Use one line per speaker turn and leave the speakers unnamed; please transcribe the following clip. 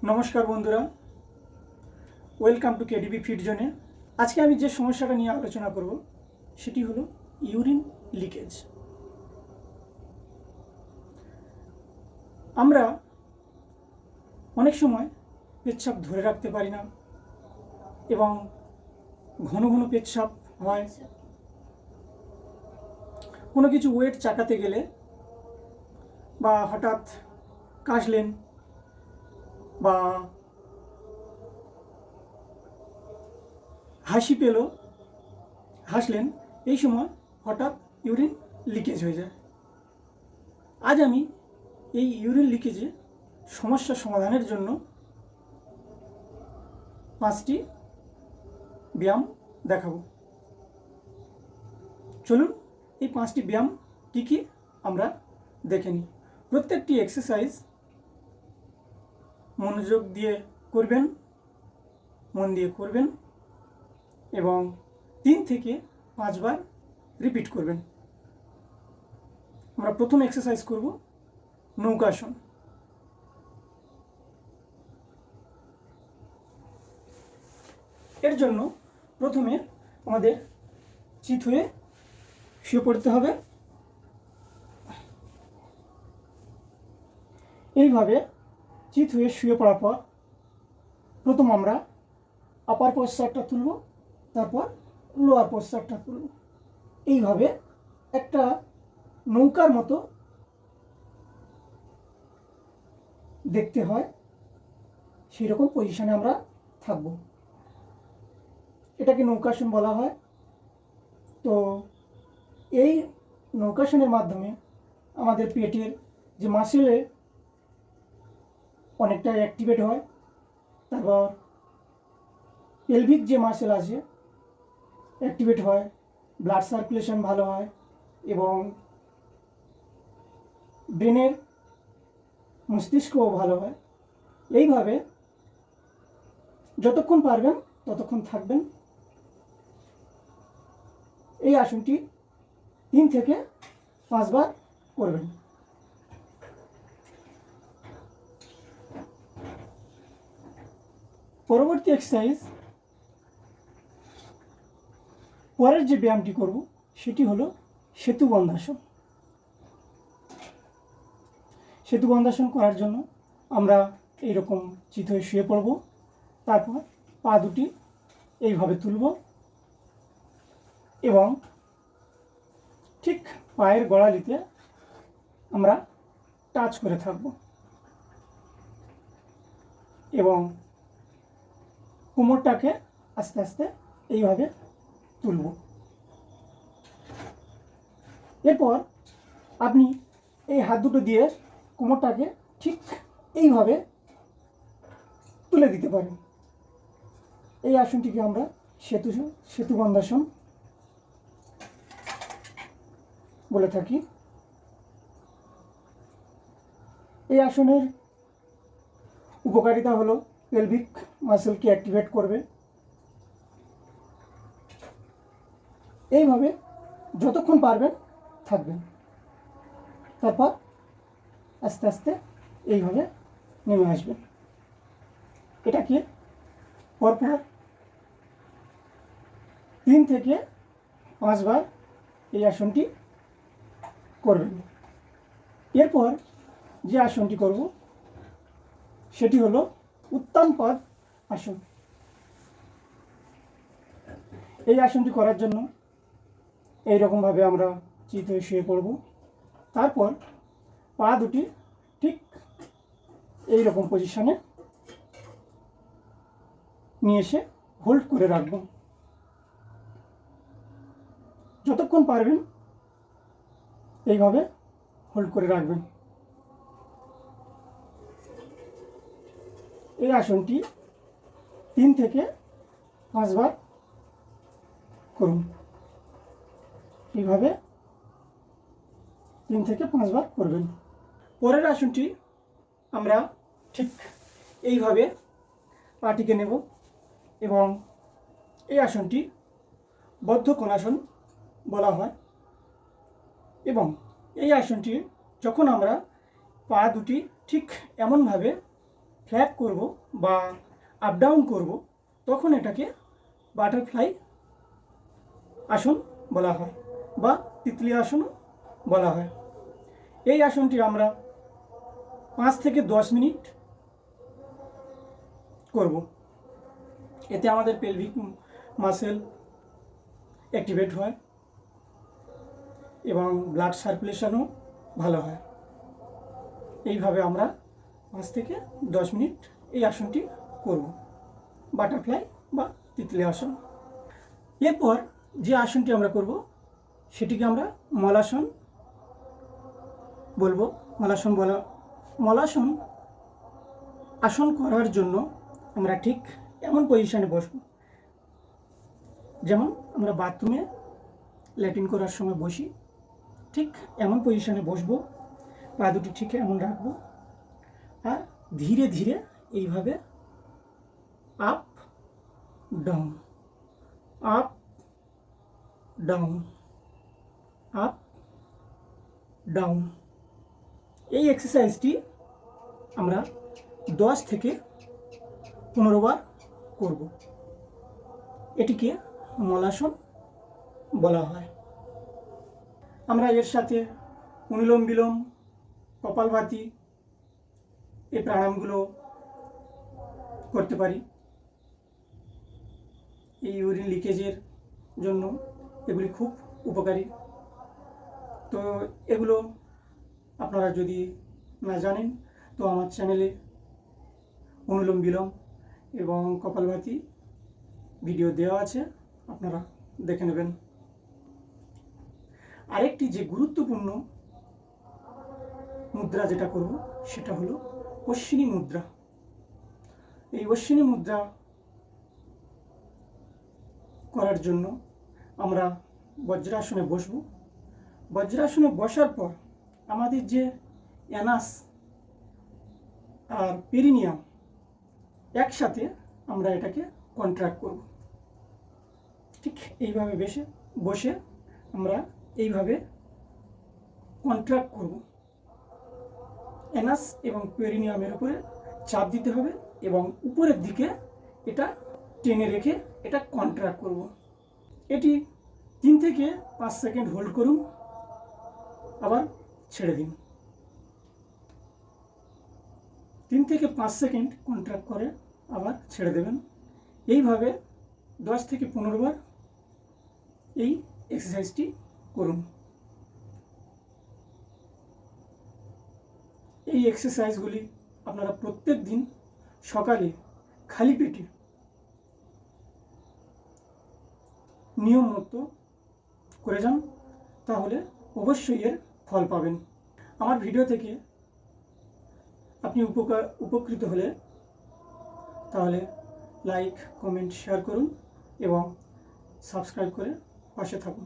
নমস্কার বন্ধুরা, welcome to KDB fit জোনে। আজকে আমি যে সমস্যাটা নিয়ে আলোচনা করব সেটি হলো ইউরিন লিকেজ। আমরা অনেক সময় পেচ্ছাপ ধরে রাখতে পারি না এবং ঘন ঘন পেচ্ছাপ হয়। কোনো কিছু ওয়েট চাকাতে গেলে বা হঠাৎ কাশলেন বা হাসি পেল, হাসলেন, এই সময় হঠাৎ ইউরিন লিকেজ হয়ে যায়। আজ আমি এই ইউরিন লিকেজে সমস্যা সমাধানের জন্য 5টি ব্যায়াম দেখাবো। চলুন এই 5টি ব্যায়াম কী কী আমরা দেখে নিই। প্রত্যেকটি এক্সারসাইজ মনোযোগ দিয়ে করবেন, মন দিয়ে করবেন এবং 3 থেকে 5 বার রিপিট করবেন। আমরা প্রথম এক্সারসাইজ করব নৌকাসন। এর জন্য প্রথমে আমাদের চিত হয়ে শুয়ে পড়তে হবে। এইভাবে চিত হয়ে শুয়ে পড়ার পর প্রথম আমরা আপার পশ্চারটা তুলব, তারপর লোয়ার পশ্চারটা তুলব। এইভাবে একটা নৌকার মতো দেখতে হয়, সেই রকম পজিশনে আমরা থাকব। এটাকে নৌকাসন বলা হয়। তো এই নৌকাসনের মাধ্যমে আমাদের পেটের যে মাসেলে অনেকটা অ্যাক্টিভেট হয়, তারপর পেলভিক যে মাসেল আছে অ্যাক্টিভেট হয়, ব্লাড সার্কুলেশন ভালো হয় এবং ব্রেনের মস্তিষ্কও ভালো হয়। এইভাবে যতক্ষণ পারবেন ততক্ষণ থাকবেন। এই আসনটি 3 থেকে 5 বার করবেন। পরবর্তী এক্সারসাইজ, পরের যে ব্যায়ামটি করব সেটি হলো সেতুবন্ধাসন। সেতুবন্ধাসন করার জন্য আমরা এইরকম চিত হয়ে শুয়ে পড়ব, তারপর পা দুটি এইভাবে তুলব এবং ঠিক পায়ের গোড়ালিতে আমরা টাচ করে থাকব এবং কোমরটাকে আস্তে আস্তে এইভাবে তুলব। এরপর আপনি এই হাত দুটো দিয়ে কোমরটাকে ঠিক এইভাবে তুলে দিতে পারেন। এই আসনটিকে আমরা সেতুবন্ধাসন বলে থাকি। এই আসনের উপকারিতা হলো পেলভিক মাসেলকে অ্যাক্টিভেট করবে। এইভাবে যতক্ষণ পারবেন থাকবেন, তারপর আস্তে আস্তে এইভাবে নেমে আসবেন। এটাকে পরপর 3 থেকে 5 বার এই আসনটি করবেন। এরপর যে আসনটি করব সেটি হলো উত্তানপাদ আসন। এই আসনটি করার জন্য এইরকমভাবে আমরা চিত হয়ে শুয়ে পড়ব, তারপর পা দুটি ঠিক এই রকম পজিশনে নিয়ে এসে হোল্ড করে রাখব। যতক্ষণ পারবেন এইভাবে হোল্ড করে রাখবেন। এই আসনটি 3 থেকে 5 বার করুন। এইভাবে 3 থেকে 5 বার করবেন। পরের আসনটি আমরা ঠিক এইভাবে পাটিকে নেব এবং এই আসনটি বদ্ধকোণাসন বলা হয় এবং এই আসনটি যখন আমরা পা দুটি ঠিক এমনভাবে ফ্ল্যাপ করব বা আপ ডাউন করব, তখন এটাকে বাটারফ্লাই আসন বলা হয় বা তিতলি আসনও বলা হয়। এই আসনটি আমরা 5 থেকে 10 মিনিট করব। এতে আমাদের পেলভিক মাসেল অ্যাক্টিভেট হয় এবং ব্লাড সার্কুলেশনও ভালো হয়। এইভাবে আমরা 5 থেকে 10 মিনিট এই আসনটি করব, বাটারফ্লাই বা তিতলি আসন। এরপর যে আসনটি আমরা করব সেটিকে আমরা মলাসন বলবো। মলাসন আসন করার জন্য আমরা ঠিক এমন পজিশনে বসবো, যেমন আমরা বাথরুমে ল্যাট্রিন করার সময় বসি, ঠিক এমন পজিশনে বসবো। পা দুটি ঠিক এমন রাখবো আর ধীরে ধীরে এইভাবে up down, up down, up down. এই এক্সারসাইজটি আমরা 10 থেকে 15 বার করব। এটিকে মলাসন বলা হয়। আমরা এর সাথে অনুলোম বিলোম, কপালভাতি এই প্রাণায়ামগুলো করতে পারি। এই ইউরিন লিকেজের জন্য এগুলি খুব উপকারী। তো এগুলো আপনারা যদি না জানেন তো আমার চ্যানেলে অনুলোম বিলোম এবং কপালভাতি ভিডিও দেওয়া আছে, আপনারা দেখে নেবেন। আরেকটি যে গুরুত্বপূর্ণ মুদ্রা যেটা করব সেটা হলো অশ্বিনী মুদ্রা। এই অশ্বিনী মুদ্রা করার জন্য আমরা বজ্রাসনে বসব। বজ্রাসনে বসার পর আমাদের যে অ্যানাস আর পেরিনিয়াম একসাথে আমরা এটাকে কন্ট্রাক্ট করব। ঠিক এইভাবে বসে আমরা এইভাবে কন্ট্রাক্ট করব। অ্যানাস এবং পেরিনিয়ামের উপরে চাপ দিতে হবে এবং উপরের দিকে এটা টেনে রেখে এটা কন্ট্রাক্ট করব। এটি 3 থেকে 5 সেকেন্ড হোল্ড করুন, আবার ছেড়ে দিন। 3 থেকে 5 সেকেন্ড কন্ট্রাক্ট করে আবার ছেড়ে দেবেন। এইভাবে 10 থেকে 15 বার এই এক্সারসাইজটি করুন। এই এক্সারসাইজগুলি আপনারা প্রত্যেক দিন সকালে খালি পেটে নিয়ম মতো করে যান, তাহলে অবশ্যই এর ফল পাবেন। আমার ভিডিও থেকে আপনি উপকৃত হলে তাহলে লাইক, কমেন্ট, শেয়ার করুন এবং সাবস্ক্রাইব করে পাশে থাকুন।